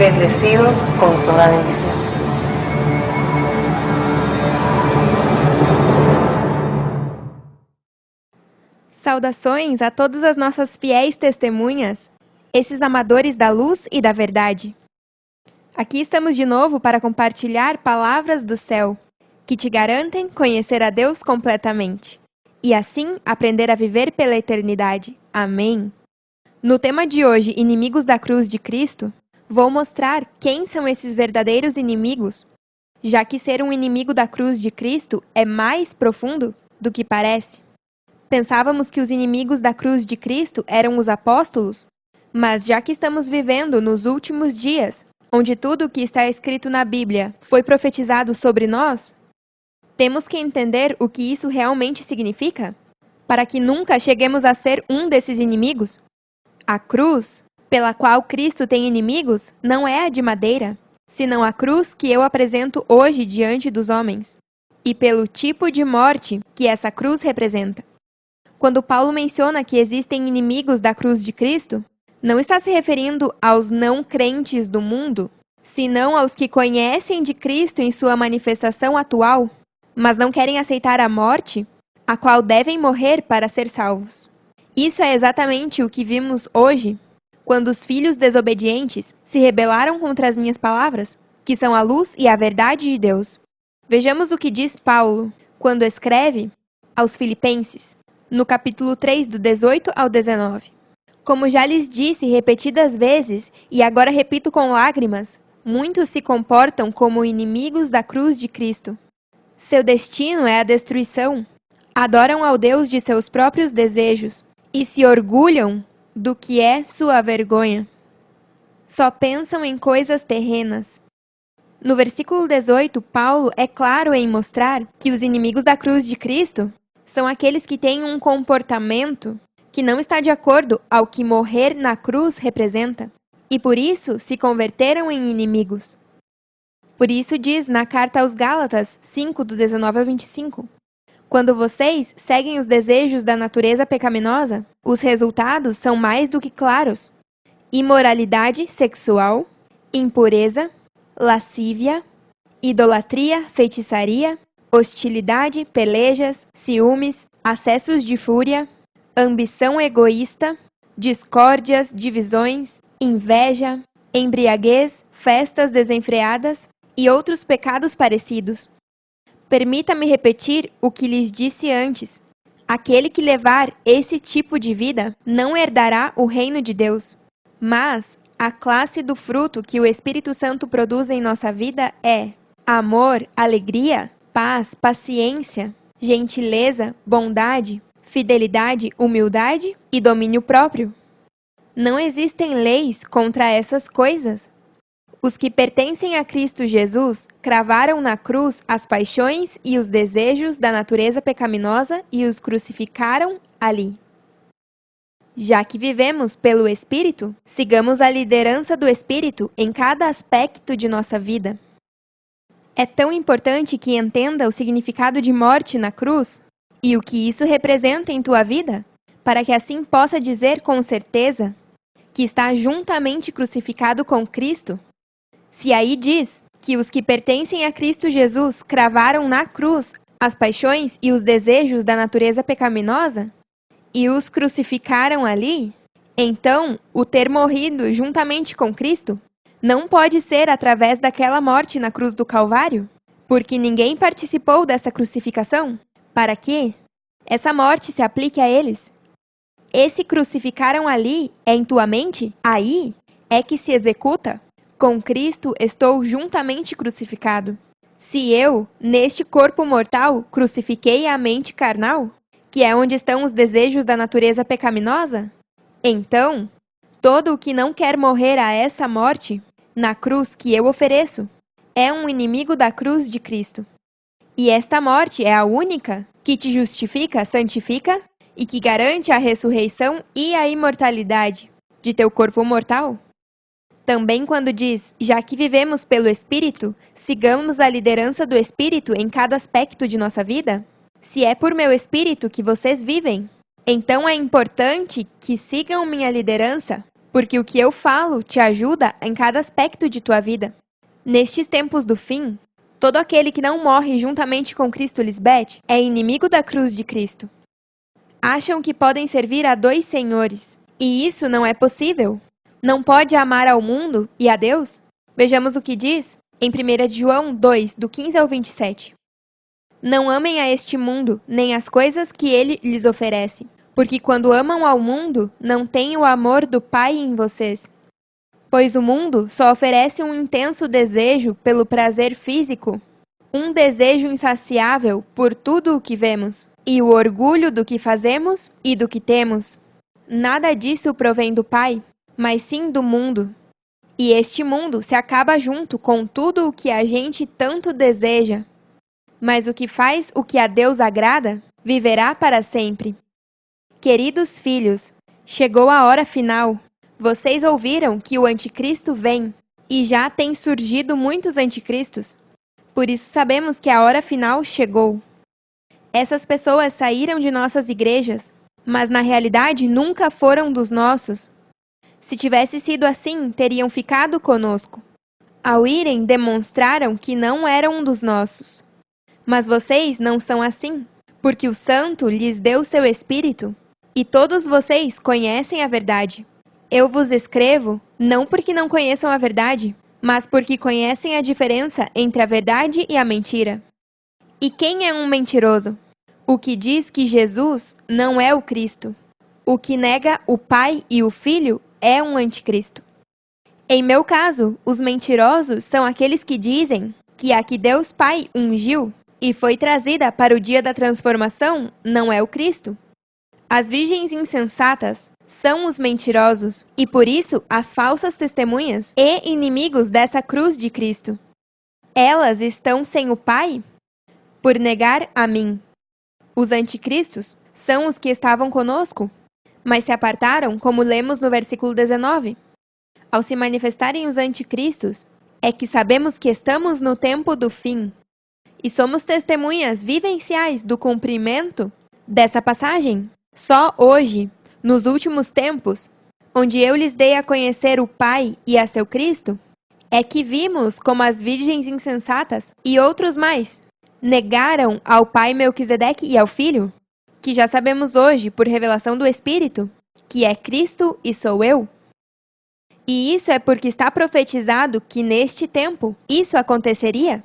bendecidos con toda bendición. Saudações a todas as nossas fiéis testemunhas, esses amadores da luz e da verdade. Aqui estamos de novo para compartilhar palavras do céu, que te garantem conhecer a Deus completamente, e assim aprender a viver pela eternidade. Amém. No tema de hoje, Inimigos da Cruz de Cristo, vou mostrar quem são esses verdadeiros inimigos, já que ser um inimigo da cruz de Cristo é mais profundo do que parece. Pensávamos que os inimigos da cruz de Cristo eram os apóstolos, mas já que estamos vivendo nos últimos dias, onde tudo o que está escrito na Bíblia foi profetizado sobre nós, temos que entender o que isso realmente significa, para que nunca cheguemos a ser um desses inimigos. A cruz, pela qual Cristo tem inimigos, não é a de madeira, senão a cruz que eu apresento hoje diante dos homens, e pelo tipo de morte que essa cruz representa. Quando Paulo menciona que existem inimigos da cruz de Cristo, não está se referindo aos não crentes do mundo, senão aos que conhecem de Cristo em sua manifestação atual, mas não querem aceitar a morte, a qual devem morrer para ser salvos. Isso é exatamente o que vimos hoje, quando os filhos desobedientes se rebelaram contra as minhas palavras, que são a luz e a verdade de Deus. Vejamos o que diz Paulo, quando escreve aos Filipenses, no capítulo 3, do 18 ao 19. Como já lhes disse repetidas vezes, e agora repito com lágrimas, muitos se comportam como inimigos da cruz de Cristo. Seu destino é a destruição. Adoram ao Deus de seus próprios desejos e se orgulham do que é sua vergonha. Só pensam em coisas terrenas. No versículo 18, Paulo é claro em mostrar que os inimigos da cruz de Cristo são aqueles que têm um comportamento que não está de acordo ao que morrer na cruz representa, e por isso se converteram em inimigos. Por isso diz na carta aos Gálatas 5, do 19 ao 25, quando vocês seguem os desejos da natureza pecaminosa, os resultados são mais do que claros: imoralidade sexual, impureza, lascívia, idolatria, feitiçaria, hostilidade, pelejas, ciúmes, acessos de fúria, ambição egoísta, discórdias, divisões, inveja, embriaguez, festas desenfreadas e outros pecados parecidos. Permita-me repetir o que lhes disse antes. Aquele que levar esse tipo de vida não herdará o reino de Deus. Mas a classe do fruto que o Espírito Santo produz em nossa vida é amor, alegria, paz, paciência, gentileza, bondade, fidelidade, humildade e domínio próprio. Não existem leis contra essas coisas. Os que pertencem a Cristo Jesus cravaram na cruz as paixões e os desejos da natureza pecaminosa e os crucificaram ali. Já que vivemos pelo Espírito, sigamos a liderança do Espírito em cada aspecto de nossa vida. É tão importante que entenda o significado de morte na cruz e o que isso representa em tua vida, para que assim possa dizer com certeza que está juntamente crucificado com Cristo. Se aí diz que os que pertencem a Cristo Jesus cravaram na cruz as paixões e os desejos da natureza pecaminosa e os crucificaram ali, então o ter morrido juntamente com Cristo não pode ser através daquela morte na cruz do Calvário, porque ninguém participou dessa crucificação, para que essa morte se aplique a eles. Esse crucificaram ali é em tua mente? Aí é que se executa. Com Cristo estou juntamente crucificado. Se eu, neste corpo mortal, crucifiquei a mente carnal, que é onde estão os desejos da natureza pecaminosa, então, todo o que não quer morrer a essa morte, na cruz que eu ofereço, é um inimigo da cruz de Cristo. E esta morte é a única que te justifica, santifica e que garante a ressurreição e a imortalidade de teu corpo mortal. Também quando diz, já que vivemos pelo Espírito, sigamos a liderança do Espírito em cada aspecto de nossa vida? Se é por meu Espírito que vocês vivem, então é importante que sigam minha liderança, porque o que eu falo te ajuda em cada aspecto de tua vida. Nestes tempos do fim, todo aquele que não morre juntamente com Cristo Lisbeth é inimigo da cruz de Cristo. Acham que podem servir a dois senhores, e isso não é possível. Não pode amar ao mundo e a Deus? Vejamos o que diz em 1 João 2, do 15 ao 27. Não amem a este mundo, nem as coisas que ele lhes oferece, porque quando amam ao mundo, não têm o amor do Pai em vocês. Pois o mundo só oferece um intenso desejo pelo prazer físico, um desejo insaciável por tudo o que vemos, e o orgulho do que fazemos e do que temos. Nada disso provém do Pai, mas sim do mundo. E este mundo se acaba junto com tudo o que a gente tanto deseja. Mas o que faz o que a Deus agrada, viverá para sempre. Queridos filhos, chegou a hora final. Vocês ouviram que o anticristo vem, e já têm surgido muitos anticristos. Por isso sabemos que a hora final chegou. Essas pessoas saíram de nossas igrejas, mas na realidade nunca foram dos nossos. Se tivesse sido assim, teriam ficado conosco. Ao irem, demonstraram que não eram dos nossos. Mas vocês não são assim, porque o Santo lhes deu seu Espírito, e todos vocês conhecem a verdade. Eu vos escrevo, não porque não conheçam a verdade, mas porque conhecem a diferença entre a verdade e a mentira. E quem é um mentiroso? O que diz que Jesus não é o Cristo. O que nega o Pai e o Filho é um anticristo. Em meu caso, os mentirosos são aqueles que dizem que a que Deus Pai ungiu e foi trazida para o dia da transformação não é o Cristo. As virgens insensatas são os mentirosos e, por isso, as falsas testemunhas e inimigos dessa cruz de Cristo. Elas estão sem o Pai por negar a mim. Os anticristos são os que estavam conosco, mas se apartaram, como lemos no versículo 19. Ao se manifestarem os anticristos, é que sabemos que estamos no tempo do fim. E somos testemunhas vivenciais do cumprimento dessa passagem. Só hoje, nos últimos tempos, onde eu lhes dei a conhecer o Pai e a seu Cristo, é que vimos como as virgens insensatas e outros mais negaram ao pai Melquisedeque e ao Filho, que já sabemos hoje, por revelação do Espírito, que é Cristo e sou eu. E isso é porque está profetizado que neste tempo isso aconteceria.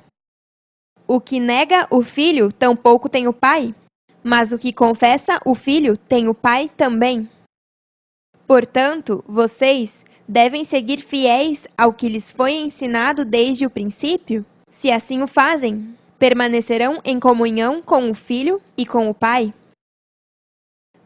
O que nega o Filho tampouco tem o Pai, mas o que confessa o Filho tem o Pai também. Portanto, vocês devem seguir fiéis ao que lhes foi ensinado desde o princípio. Se assim o fazem, permanecerão em comunhão com o Filho e com o Pai.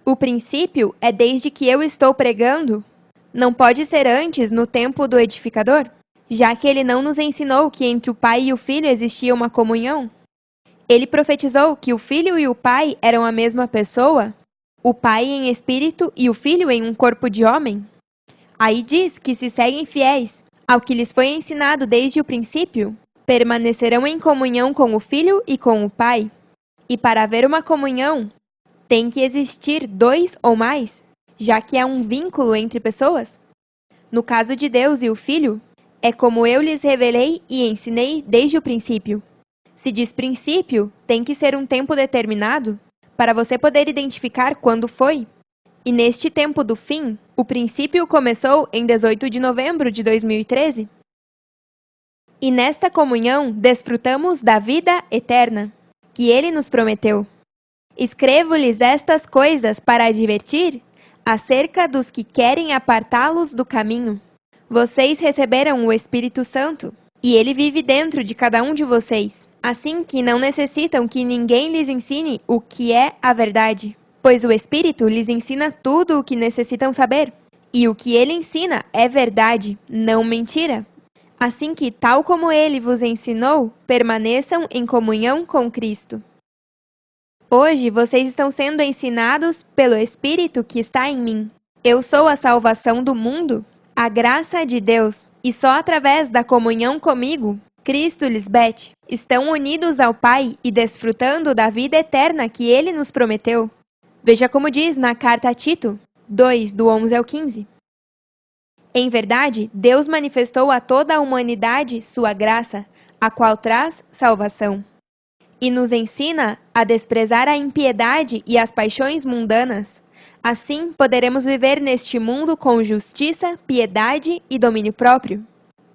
O princípio é desde que eu estou pregando. Não pode ser antes, no tempo do edificador, já que ele não nos ensinou que entre o Pai e o Filho existia uma comunhão. Ele profetizou que o Filho e o Pai eram a mesma pessoa, o Pai em espírito e o Filho em um corpo de homem. Aí diz que se seguem fiéis ao que lhes foi ensinado desde o princípio, permanecerão em comunhão com o Filho e com o Pai. E para haver uma comunhão, tem que existir dois ou mais, já que há um vínculo entre pessoas. No caso de Deus e o Filho, é como eu lhes revelei e ensinei desde o princípio. Se diz princípio, tem que ser um tempo determinado, para você poder identificar quando foi. E neste tempo do fim, o princípio começou em 18 de novembro de 2013. E nesta comunhão desfrutamos da vida eterna, que Ele nos prometeu. Escrevo-lhes estas coisas para advertir acerca dos que querem apartá-los do caminho. Vocês receberam o Espírito Santo, e ele vive dentro de cada um de vocês, assim que não necessitam que ninguém lhes ensine o que é a verdade, pois o Espírito lhes ensina tudo o que necessitam saber, e o que ele ensina é verdade, não mentira. Assim que, tal como ele vos ensinou, permaneçam em comunhão com Cristo. Hoje vocês estão sendo ensinados pelo Espírito que está em mim. Eu sou a salvação do mundo, a graça de Deus, e só através da comunhão comigo, Cristo Lisbeth, estão unidos ao Pai e desfrutando da vida eterna que Ele nos prometeu. Veja como diz na carta a Tito, 2, do 11 ao 15. Em verdade, Deus manifestou a toda a humanidade sua graça, a qual traz salvação. E nos ensina a desprezar a impiedade e as paixões mundanas. Assim, poderemos viver neste mundo com justiça, piedade e domínio próprio.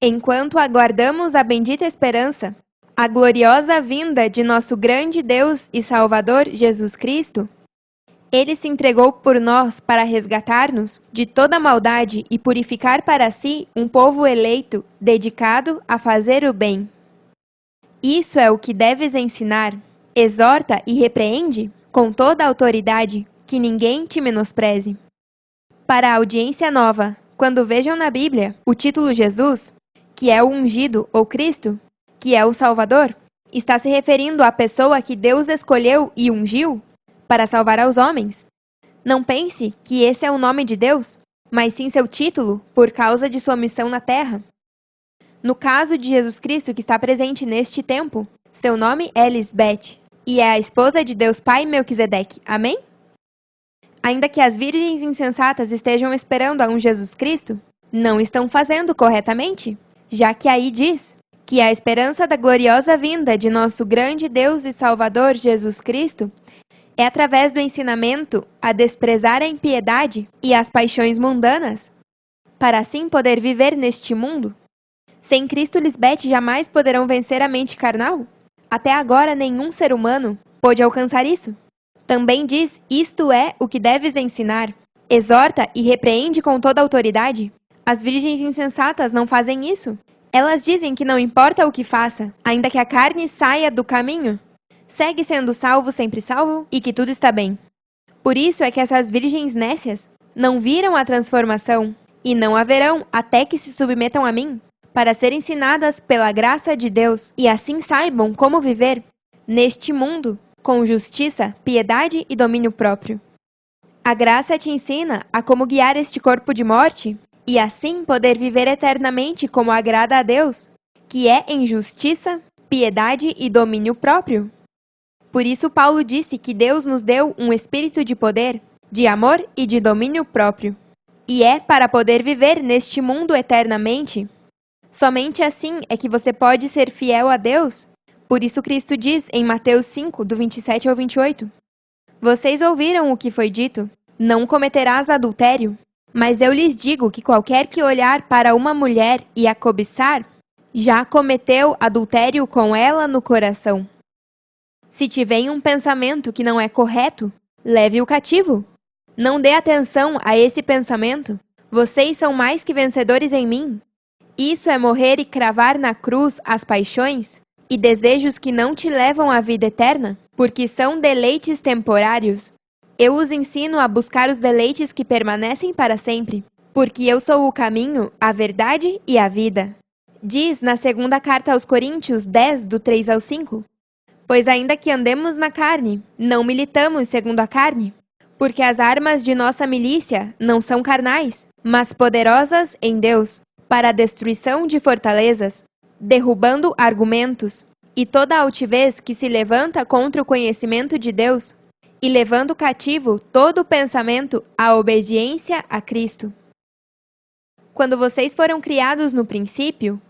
Enquanto aguardamos a bendita esperança, a gloriosa vinda de nosso grande Deus e Salvador Jesus Cristo, Ele se entregou por nós para resgatar-nos de toda maldade e purificar para si um povo eleito, dedicado a fazer o bem. Isso é o que deves ensinar. Exorta e repreende com toda a autoridade, que ninguém te menospreze. Para a audiência nova, quando vejam na Bíblia o título Jesus, que é o ungido ou Cristo, que é o Salvador, está se referindo à pessoa que Deus escolheu e ungiu para salvar aos homens. Não pense que esse é o nome de Deus, mas sim seu título por causa de sua missão na terra. No caso de Jesus Cristo, que está presente neste tempo, seu nome é Lisbete, e é a esposa de Deus Pai Melquisedeque. Amém? Ainda que as virgens insensatas estejam esperando a um Jesus Cristo, não estão fazendo corretamente, já que aí diz que a esperança da gloriosa vinda de nosso grande Deus e Salvador Jesus Cristo é através do ensinamento a desprezar a impiedade e as paixões mundanas, para assim poder viver neste mundo. Sem Cristo, Lisbete jamais poderão vencer a mente carnal? Até agora, nenhum ser humano pôde alcançar isso. Também diz, isto é o que deves ensinar. Exorta e repreende com toda a autoridade. As virgens insensatas não fazem isso. Elas dizem que não importa o que faça, ainda que a carne saia do caminho, segue sendo salvo sempre salvo e que tudo está bem. Por isso é que essas virgens nécias não viram a transformação e não haverão até que se submetam a mim, para serem ensinadas pela graça de Deus e assim saibam como viver neste mundo com justiça, piedade e domínio próprio. A graça te ensina a como guiar este corpo de morte e assim poder viver eternamente como agrada a Deus, que é em justiça, piedade e domínio próprio. Por isso Paulo disse que Deus nos deu um espírito de poder, de amor e de domínio próprio. E é para poder viver neste mundo eternamente. Somente assim é que você pode ser fiel a Deus. Por isso Cristo diz em Mateus 5, do 27 ao 28. Vocês ouviram o que foi dito, não cometerás adultério. Mas eu lhes digo que qualquer que olhar para uma mulher e a cobiçar, já cometeu adultério com ela no coração. Se te vem um pensamento que não é correto, leve-o cativo. Não dê atenção a esse pensamento. Vocês são mais que vencedores em mim. Isso é morrer e cravar na cruz as paixões e desejos que não te levam à vida eterna, porque são deleites temporários. Eu os ensino a buscar os deleites que permanecem para sempre, porque eu sou o caminho, a verdade e a vida. Diz na segunda carta aos Coríntios 10, do 3 ao 5. Pois ainda que andemos na carne, não militamos segundo a carne, porque as armas de nossa milícia não são carnais, mas poderosas em Deus, para a destruição de fortalezas, derrubando argumentos e toda altivez que se levanta contra o conhecimento de Deus, e levando cativo todo o pensamento à obediência a Cristo. Quando vocês foram criados no princípio,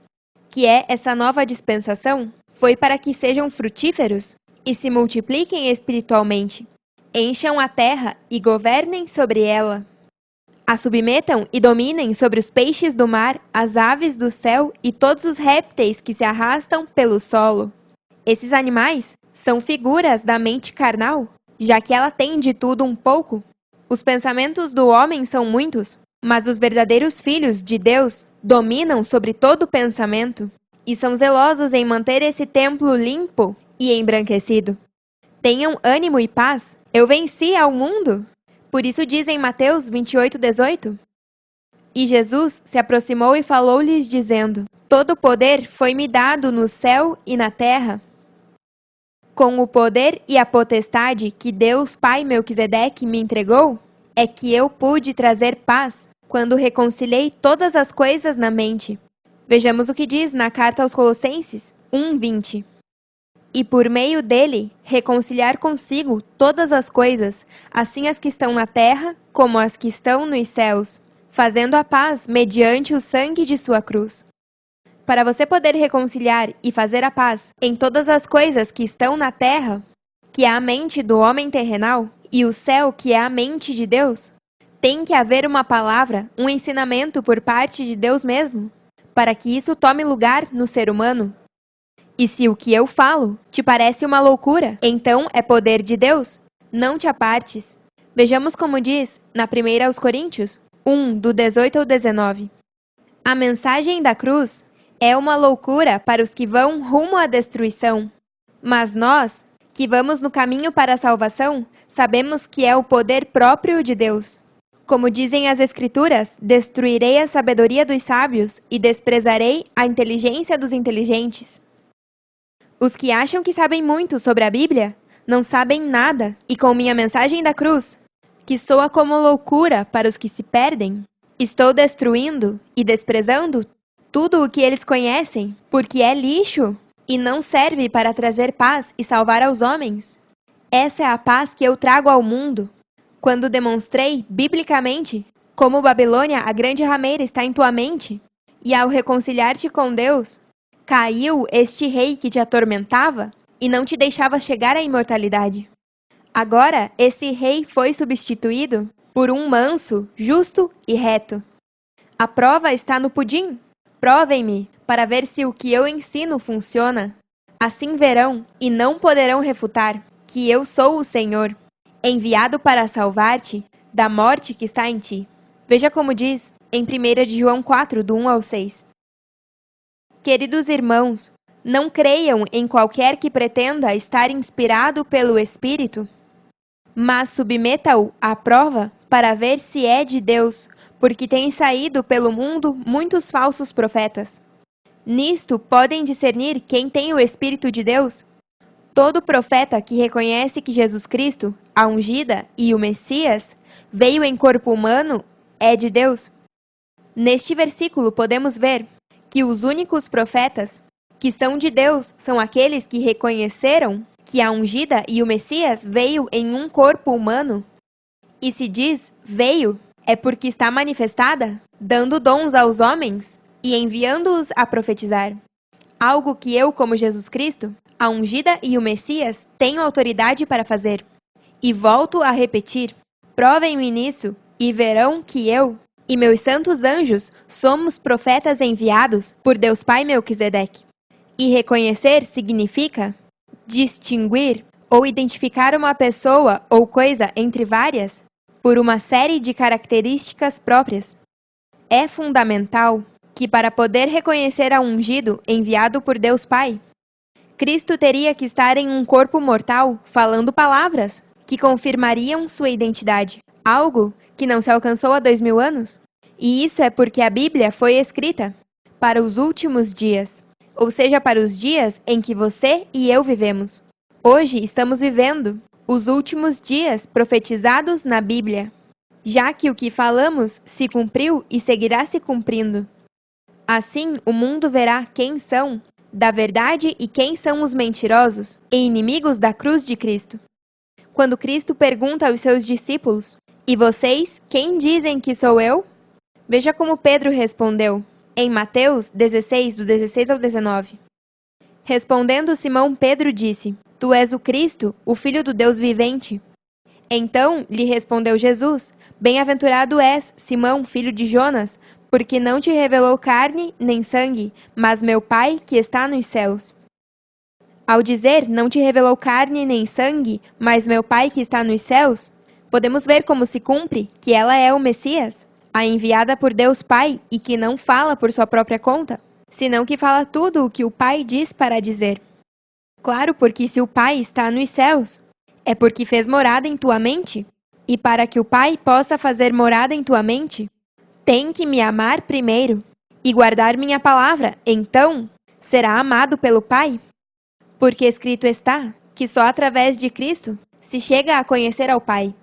que é essa nova dispensação, foi para que sejam frutíferos e se multipliquem espiritualmente, encham a terra e governem sobre ela. A submetam e dominem sobre os peixes do mar, as aves do céu e todos os répteis que se arrastam pelo solo. Esses animais são figuras da mente carnal, já que ela tem de tudo um pouco. Os pensamentos do homem são muitos, mas os verdadeiros filhos de Deus dominam sobre todo pensamento e são zelosos em manter esse templo limpo e embranquecido. Tenham ânimo e paz. Eu venci ao mundo. Por isso diz em Mateus 28, 18. E Jesus se aproximou e falou-lhes, dizendo: Todo o poder foi-me dado no céu e na terra. Com o poder e a potestade que Deus Pai Melquisedeque me entregou, é que eu pude trazer paz, quando reconciliei todas as coisas na mente. Vejamos o que diz na carta aos Colossenses 1:20. E por meio dele, reconciliar consigo todas as coisas, assim as que estão na terra, como as que estão nos céus, fazendo a paz mediante o sangue de sua cruz. Para você poder reconciliar e fazer a paz em todas as coisas que estão na terra, que é a mente do homem terrenal, e o céu, que é a mente de Deus, tem que haver uma palavra, um ensinamento por parte de Deus mesmo, para que isso tome lugar no ser humano. E se o que eu falo te parece uma loucura, então é poder de Deus. Não te apartes. Vejamos como diz na 1 aos Coríntios 1, do 18 ao 19. A mensagem da cruz é uma loucura para os que vão rumo à destruição. Mas nós, que vamos no caminho para a salvação, sabemos que é o poder próprio de Deus. Como dizem as Escrituras, destruirei a sabedoria dos sábios e desprezarei a inteligência dos inteligentes. Os que acham que sabem muito sobre a Bíblia não sabem nada, e com minha mensagem da cruz, que soa como loucura para os que se perdem, estou destruindo e desprezando tudo o que eles conhecem, porque é lixo e não serve para trazer paz e salvar aos homens. Essa é a paz que eu trago ao mundo, quando demonstrei, biblicamente, como Babilônia, a grande rameira, está em tua mente, e ao reconciliar-te com Deus, caiu este rei que te atormentava e não te deixava chegar à imortalidade. Agora, esse rei foi substituído por um manso, justo e reto. A prova está no pudim. Provem-me, para ver se o que eu ensino funciona. Assim verão, e não poderão refutar, que eu sou o Senhor, enviado para salvar-te da morte que está em ti. Veja como diz em 1 de João 4, do 1 ao 6. Queridos irmãos, não creiam em qualquer que pretenda estar inspirado pelo Espírito, mas submeta-o à prova para ver se é de Deus, porque têm saído pelo mundo muitos falsos profetas. Nisto podem discernir quem tem o Espírito de Deus. Todo profeta que reconhece que Jesus Cristo, a ungida e o Messias, veio em corpo humano, é de Deus. Neste versículo podemos ver que os únicos profetas que são de Deus são aqueles que reconheceram que a ungida e o Messias veio em um corpo humano. E se diz veio, é porque está manifestada, dando dons aos homens e enviando-os a profetizar. Algo que eu, como Jesus Cristo, a ungida e o Messias, tenho autoridade para fazer. E volto a repetir, provem-me nisso e verão que eu e meus santos anjos somos profetas enviados por Deus Pai Melquisedeque. E reconhecer significa distinguir ou identificar uma pessoa ou coisa entre várias por uma série de características próprias. É fundamental que, para poder reconhecer a ungido enviado por Deus Pai, Cristo teria que estar em um corpo mortal falando palavras que confirmariam sua identidade, algo que não se alcançou há 2000 anos. E isso é porque a Bíblia foi escrita para os últimos dias, ou seja, para os dias em que você e eu vivemos. Hoje estamos vivendo os últimos dias profetizados na Bíblia, já que o que falamos se cumpriu e seguirá se cumprindo. Assim, o mundo verá quem são da verdade e quem são os mentirosos e inimigos da cruz de Cristo. Quando Cristo pergunta aos seus discípulos, e vocês, quem dizem que sou eu? Veja como Pedro respondeu, em Mateus 16, do 16 ao 19. Respondendo Simão, Pedro disse, Tu és o Cristo, o Filho do Deus vivente. Então lhe respondeu Jesus, Bem-aventurado és, Simão, filho de Jonas, porque não te revelou carne nem sangue, mas meu Pai que está nos céus. Ao dizer, não te revelou carne nem sangue, mas meu Pai que está nos céus, podemos ver como se cumpre que ela é o Messias, a enviada por Deus Pai e que não fala por sua própria conta, senão que fala tudo o que o Pai diz para dizer. Claro, porque se o Pai está nos céus, é porque fez morada em tua mente, e para que o Pai possa fazer morada em tua mente, tem que me amar primeiro e guardar minha palavra, então será amado pelo Pai. Porque escrito está que só através de Cristo se chega a conhecer ao Pai.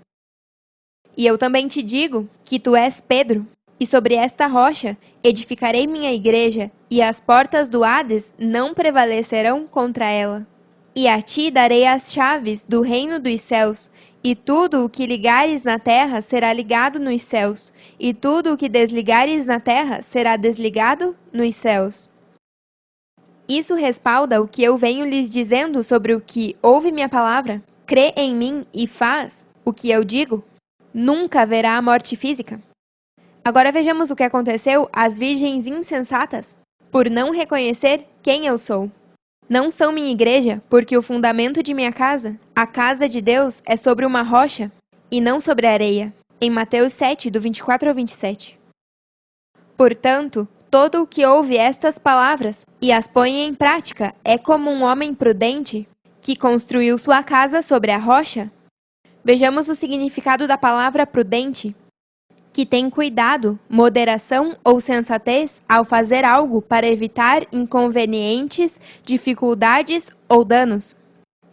E eu também te digo que tu és Pedro, e sobre esta rocha edificarei minha igreja, e as portas do Hades não prevalecerão contra ela. E a ti darei as chaves do reino dos céus, E tudo o que ligares na terra será ligado nos céus, e tudo o que desligares na terra será desligado nos céus. Isso respalda o que eu venho lhes dizendo sobre o que ouve minha palavra, crê em mim e faz o que eu digo. Nunca haverá morte física. Agora vejamos o que aconteceu às virgens insensatas, por não reconhecer quem eu sou. Não são minha igreja, porque o fundamento de minha casa, a casa de Deus, é sobre uma rocha, e não sobre areia. Em Mateus 7, do 24 ao 27. Portanto, todo o que ouve estas palavras e as põe em prática é como um homem prudente que construiu sua casa sobre a rocha. Vejamos o significado da palavra prudente, que tem cuidado, moderação ou sensatez ao fazer algo para evitar inconvenientes, dificuldades ou danos.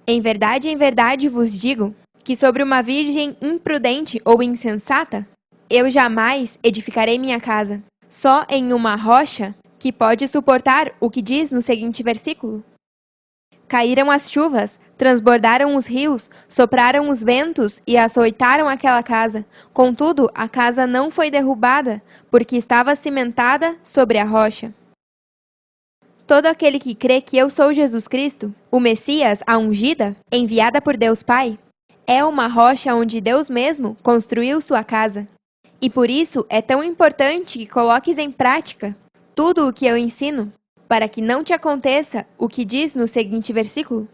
Em verdade vos digo que sobre uma virgem imprudente ou insensata, eu jamais edificarei minha casa. Só em uma rocha que pode suportar o que diz no seguinte versículo. Caíram as chuvas, transbordaram os rios, sopraram os ventos e açoitaram aquela casa. Contudo, a casa não foi derrubada, porque estava cimentada sobre a rocha. Todo aquele que crê que eu sou Jesus Cristo, o Messias, a ungida, enviada por Deus Pai, é uma rocha onde Deus mesmo construiu sua casa. E por isso é tão importante que coloques em prática tudo o que eu ensino, para que não te aconteça o que diz no seguinte versículo.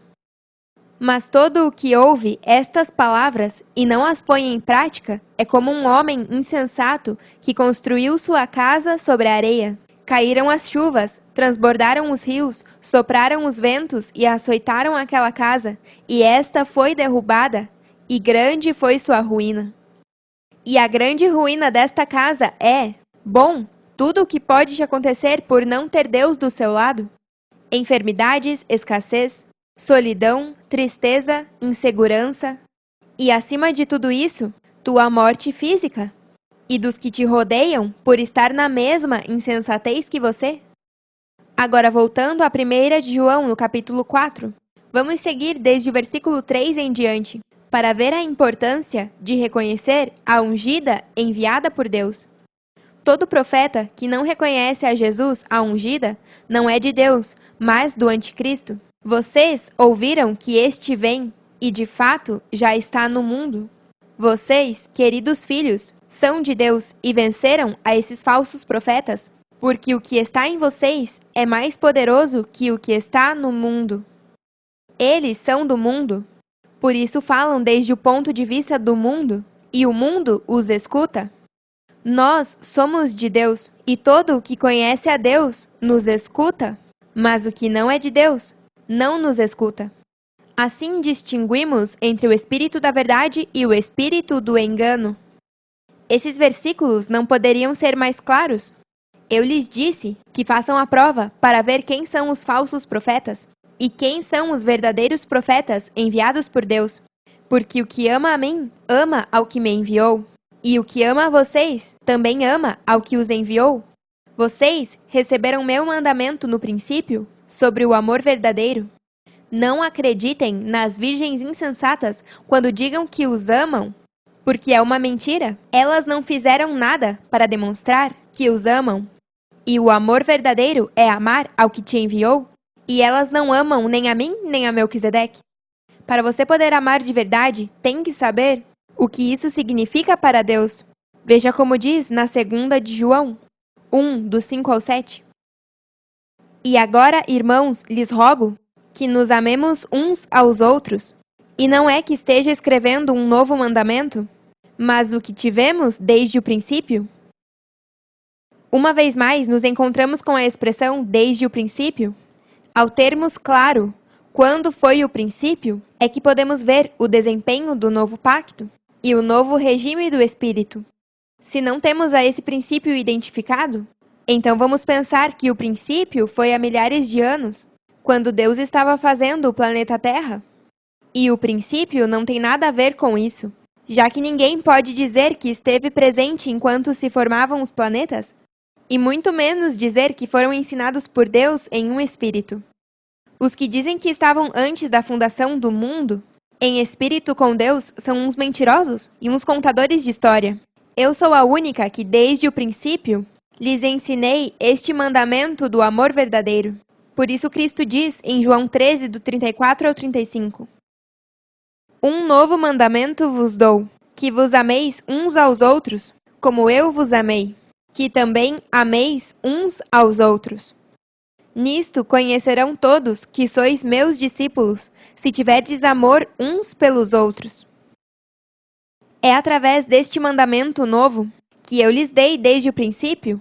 Mas todo o que ouve estas palavras e não as põe em prática é como um homem insensato que construiu sua casa sobre a areia. Caíram as chuvas, transbordaram os rios, sopraram os ventos e açoitaram aquela casa, e esta foi derrubada, e grande foi sua ruína. E a grande ruína desta casa é, tudo o que pode te acontecer por não ter Deus do seu lado. Enfermidades, escassez, solidão, tristeza, insegurança. E acima de tudo isso, tua morte física. E dos que te rodeiam por estar na mesma insensatez que você. Agora voltando à 1 de João, no capítulo 4. Vamos seguir desde o versículo 3 em diante, para ver a importância de reconhecer a ungida enviada por Deus. Todo profeta que não reconhece a Jesus, a ungida, não é de Deus, mas do anticristo. Vocês ouviram que este vem, e de fato já está no mundo. Vocês, queridos filhos, são de Deus e venceram a esses falsos profetas, porque o que está em vocês é mais poderoso que o que está no mundo. Eles são do mundo, por isso falam desde o ponto de vista do mundo, e o mundo os escuta. Nós somos de Deus, e todo o que conhece a Deus nos escuta, mas o que não é de Deus não nos escuta. Assim distinguimos entre o espírito da verdade e o espírito do engano. Esses versículos não poderiam ser mais claros. Eu lhes disse que façam a prova para ver quem são os falsos profetas e quem são os verdadeiros profetas enviados por Deus. Porque o que ama a mim, ama ao que me enviou. E o que ama a vocês, também ama ao que os enviou. Vocês receberam meu mandamento no princípio sobre o amor verdadeiro. Não acreditem nas virgens insensatas quando digam que os amam, porque é uma mentira. Elas não fizeram nada para demonstrar que os amam. E o amor verdadeiro é amar ao que te enviou. E elas não amam nem a mim, nem a Melquisedeque. Para você poder amar de verdade, tem que saber o que isso significa para Deus. Veja como diz na 2 de João 1, do 5 ao 7. E agora, irmãos, lhes rogo que nos amemos uns aos outros. E não é que esteja escrevendo um novo mandamento, mas o que tivemos desde o princípio. Uma vez mais, nos encontramos com a expressão desde o princípio. Ao termos claro quando foi o princípio, é que podemos ver o desempenho do novo pacto e o novo regime do Espírito. Se não temos a esse princípio identificado, então vamos pensar que o princípio foi há milhares de anos, quando Deus estava fazendo o planeta Terra. E o princípio não tem nada a ver com isso, já que ninguém pode dizer que esteve presente enquanto se formavam os planetas, e muito menos dizer que foram ensinados por Deus em um espírito. Os que dizem que estavam antes da fundação do mundo em espírito com Deus são uns mentirosos e uns contadores de história. Eu sou a única que, desde o princípio, lhes ensinei este mandamento do amor verdadeiro. Por isso Cristo diz em João 13, do 34 ao 35: Um novo mandamento vos dou, que vos ameis uns aos outros, como eu vos amei, que também ameis uns aos outros. Nisto conhecerão todos que sois meus discípulos, se tiverdes amor uns pelos outros. É através deste mandamento novo, que eu lhes dei desde o princípio,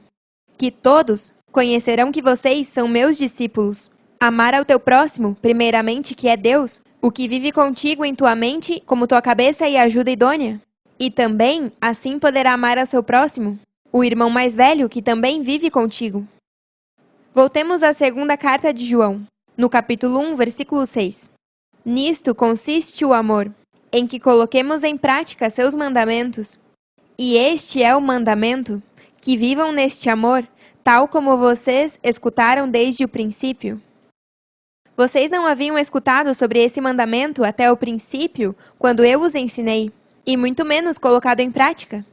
que todos conhecerão que vocês são meus discípulos. Amar ao teu próximo, primeiramente, que é Deus, o que vive contigo em tua mente como tua cabeça e ajuda idônea. E também, assim poderá amar a seu próximo, o irmão mais velho que também vive contigo. Voltemos à segunda carta de João, no capítulo 1, versículo 6. Nisto consiste o amor, em que coloquemos em prática seus mandamentos. E este é o mandamento, que vivam neste amor, tal como vocês escutaram desde o princípio. Vocês não haviam escutado sobre esse mandamento até o princípio, quando eu os ensinei, e muito menos colocado em prática.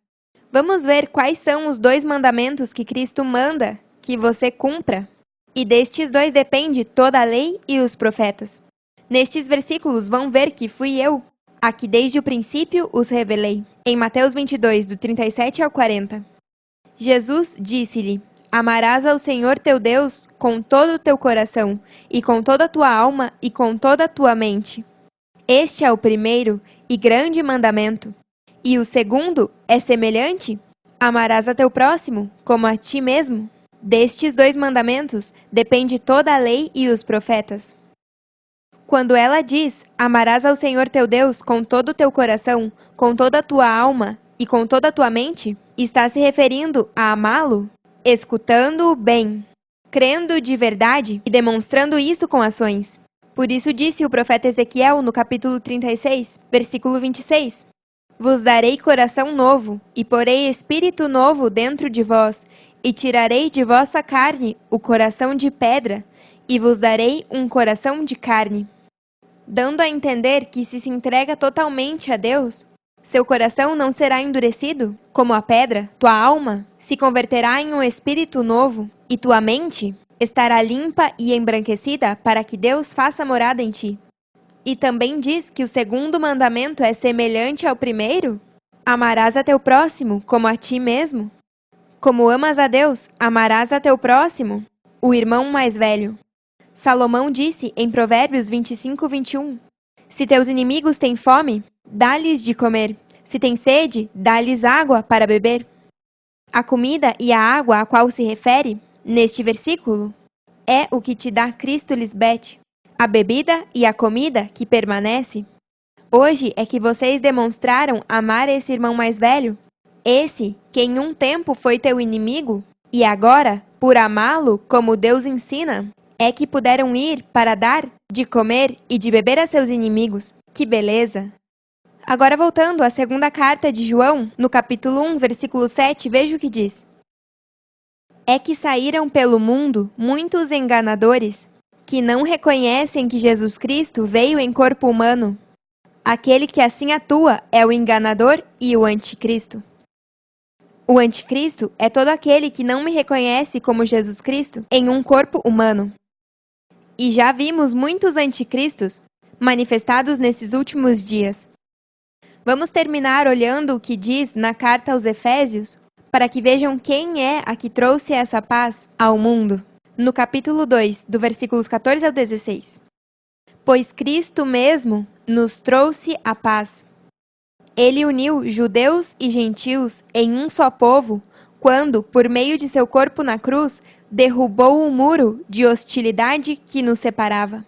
Vamos ver quais são os 2 mandamentos que Cristo manda que você cumpra. E destes 2 depende toda a lei e os profetas. Nestes versículos vão ver que fui eu, a que desde o princípio os revelei. Em Mateus 22, do 37 ao 40. Jesus disse-lhe: Amarás ao Senhor teu Deus com todo o teu coração, e com toda a tua alma, e com toda a tua mente. Este é o primeiro e grande mandamento. E o segundo é semelhante: amarás a teu próximo como a ti mesmo. Destes 2 mandamentos depende toda a lei e os profetas. Quando ela diz: amarás ao Senhor teu Deus com todo o teu coração, com toda a tua alma e com toda a tua mente, está se referindo a amá-lo, escutando-o bem, crendo de verdade e demonstrando isso com ações. Por isso disse o profeta Ezequiel no capítulo 36, versículo 26: Vos darei coração novo, e porei espírito novo dentro de vós, e tirarei de vossa carne o coração de pedra, e vos darei um coração de carne. Dando a entender que se entrega totalmente a Deus, seu coração não será endurecido, como a pedra, tua alma se converterá em um espírito novo, e tua mente estará limpa e embranquecida para que Deus faça morada em ti. E também diz que o segundo mandamento é semelhante ao primeiro: amarás a teu próximo como a ti mesmo. Como amas a Deus, amarás a teu próximo, o irmão mais velho. Salomão disse em Provérbios 25, 21: Se teus inimigos têm fome, dá-lhes de comer. Se têm sede, dá-lhes água para beber. A comida e a água a qual se refere, neste versículo, é o que te dá Cristo Lisbete, a bebida e a comida que permanece. Hoje é que vocês demonstraram amar esse irmão mais velho, esse que em um tempo foi teu inimigo, e agora, por amá-lo como Deus ensina, é que puderam ir para dar de comer e de beber a seus inimigos. Que beleza! Agora voltando à segunda carta de João, no capítulo 1, versículo 7, veja o que diz. É que saíram pelo mundo muitos enganadores, que não reconhecem que Jesus Cristo veio em corpo humano. Aquele que assim atua é o enganador e o anticristo. O anticristo é todo aquele que não me reconhece como Jesus Cristo em um corpo humano. E já vimos muitos anticristos manifestados nesses últimos dias. Vamos terminar olhando o que diz na carta aos Efésios, para que vejam quem é a que trouxe essa paz ao mundo. No capítulo 2, do versículos 14 ao 16. Pois Cristo mesmo nos trouxe a paz. Ele uniu judeus e gentios em um só povo, quando, por meio de seu corpo na cruz, derrubou o muro de hostilidade que nos separava.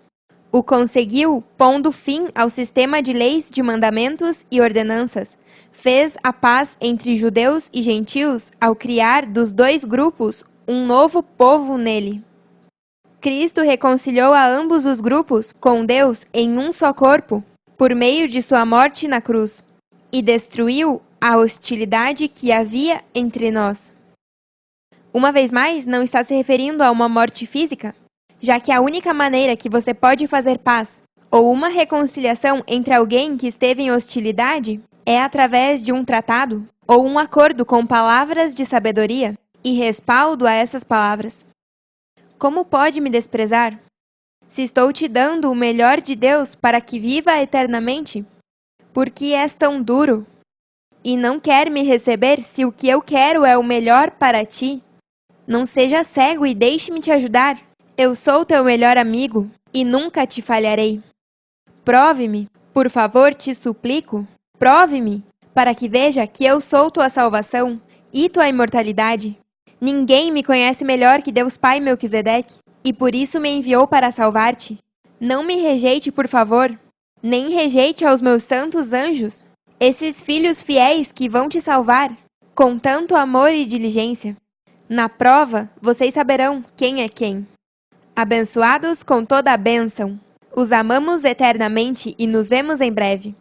O conseguiu pondo fim ao sistema de leis, de mandamentos e ordenanças. Fez a paz entre judeus e gentios ao criar dos 2 grupos um novo povo nele. Cristo reconciliou a ambos os grupos com Deus em um só corpo, por meio de sua morte na cruz, e destruiu a hostilidade que havia entre nós. Uma vez mais, não está se referindo a uma morte física, já que a única maneira que você pode fazer paz, ou uma reconciliação entre alguém que esteve em hostilidade é através de um tratado ou um acordo com palavras de sabedoria e respaldo a essas palavras. Como pode me desprezar? Se estou te dando o melhor de Deus para que viva eternamente? Por que és tão duro? E não quer me receber se o que eu quero é o melhor para ti? Não seja cego e deixe-me te ajudar. Eu sou teu melhor amigo e nunca te falharei. Prove-me, por favor, te suplico. Prove-me, para que veja que eu sou tua salvação e tua imortalidade. Ninguém me conhece melhor que Deus Pai Melquisedeque, e por isso me enviou para salvar-te. Não me rejeite, por favor, nem rejeite aos meus santos anjos, esses filhos fiéis que vão te salvar, com tanto amor e diligência. Na prova, vocês saberão quem é quem. Abençoados com toda a bênção. Os amamos eternamente e nos vemos em breve.